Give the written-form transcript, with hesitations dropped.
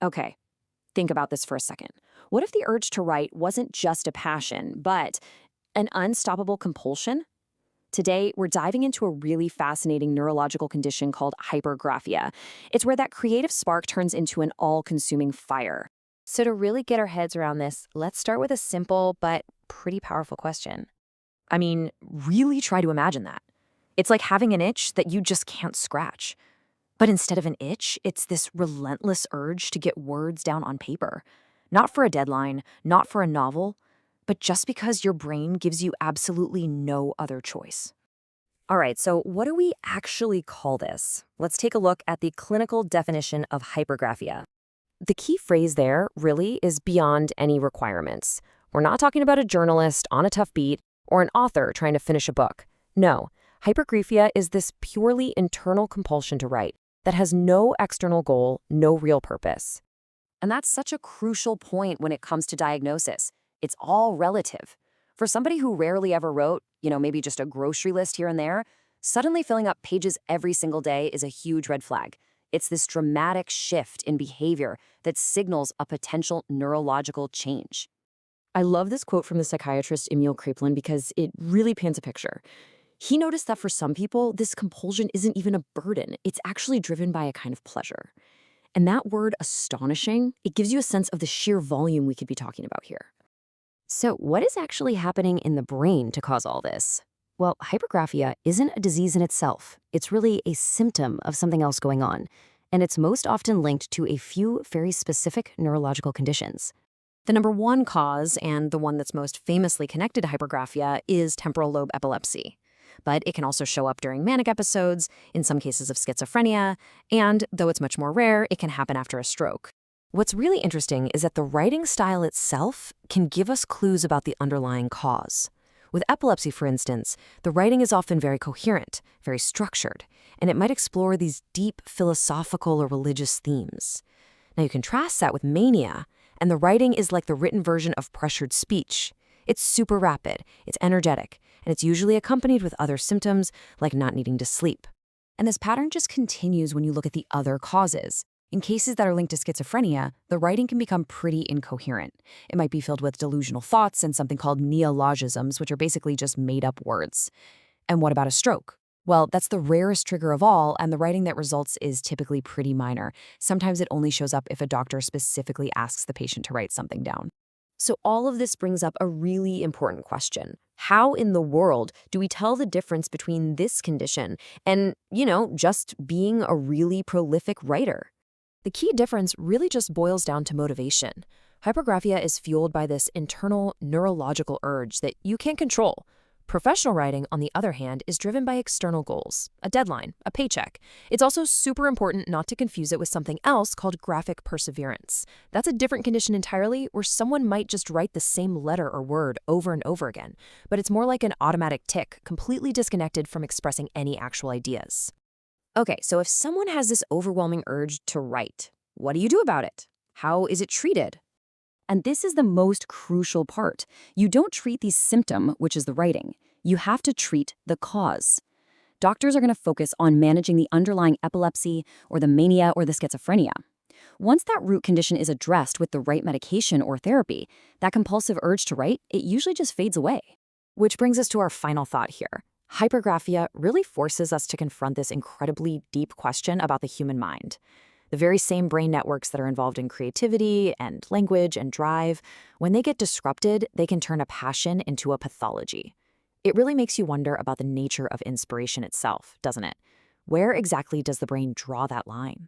Okay, think about this for a second. What if the urge to write wasn't just a passion, but an unstoppable compulsion? Today, we're diving into a really fascinating neurological condition called hypergraphia. It's where that creative spark turns into an all-consuming fire. So, to really get our heads around this, let's start with a simple but pretty powerful question. I mean, really try to imagine that. It's like having an itch that you just can't scratch. But instead of an itch, it's this relentless urge to get words down on paper. Not for a deadline, not for a novel, but just because your brain gives you absolutely no other choice. All right, so what do we actually call this? Let's take a look at the clinical definition of hypergraphia. The key phrase there really is beyond any requirements. We're not talking about a journalist on a tough beat or an author trying to finish a book. No, hypergraphia is this purely internal compulsion to write that has no external goal, no real purpose. And that's such a crucial point when it comes to diagnosis. It's all relative. For somebody who rarely ever wrote, maybe just a grocery list here and there, suddenly filling up pages every single day is a huge red flag. It's this dramatic shift in behavior that signals a potential neurological change. I love this quote from the psychiatrist Emil Kraepelin because it really paints a picture. He noticed that for some people, this compulsion isn't even a burden. It's actually driven by a kind of pleasure. And that word astonishing, it gives you a sense of the sheer volume we could be talking about here. So what is actually happening in the brain to cause all this? Well, hypergraphia isn't a disease in itself. It's really a symptom of something else going on. And it's most often linked to a few very specific neurological conditions. The number one cause, and the one that's most famously connected to hypergraphia, is temporal lobe epilepsy. But it can also show up during manic episodes, in some cases of schizophrenia, and, though it's much more rare, it can happen after a stroke. What's really interesting is that the writing style itself can give us clues about the underlying cause. With epilepsy, for instance, the writing is often very coherent, very structured, and it might explore these deep philosophical or religious themes. Now you contrast that with mania, and the writing is like the written version of pressured speech. It's super rapid, it's energetic, and it's usually accompanied with other symptoms like not needing to sleep. And this pattern just continues when you look at the other causes. In cases that are linked to schizophrenia, the writing can become pretty incoherent. It might be filled with delusional thoughts and something called neologisms, which are basically just made-up words. And what about a stroke? Well, that's the rarest trigger of all, and the writing that results is typically pretty minor. Sometimes it only shows up if a doctor specifically asks the patient to write something down. So all of this brings up a really important question. How in the world do we tell the difference between this condition and, just being a really prolific writer? The key difference really just boils down to motivation. Hypergraphia is fueled by this internal neurological urge that you can't control. Professional writing, on the other hand, is driven by external goals, a deadline, a paycheck. It's also super important not to confuse it with something else called graphic perseverance. That's a different condition entirely, where someone might just write the same letter or word over and over again, but it's more like an automatic tick, completely disconnected from expressing any actual ideas. Okay, so if someone has this overwhelming urge to write, what do you do about it? How is it treated? And this is the most crucial part. You don't treat the symptom, which is the writing. You have to treat the cause. Doctors are going to focus on managing the underlying epilepsy or the mania or the schizophrenia. Once that root condition is addressed with the right medication or therapy, that compulsive urge to write, it usually just fades away. Which brings us to our final thought here. Hypergraphia really forces us to confront this incredibly deep question about the human mind. The very same brain networks that are involved in creativity and language and drive, when they get disrupted, they can turn a passion into a pathology. It really makes you wonder about the nature of inspiration itself, doesn't it? Where exactly does the brain draw that line?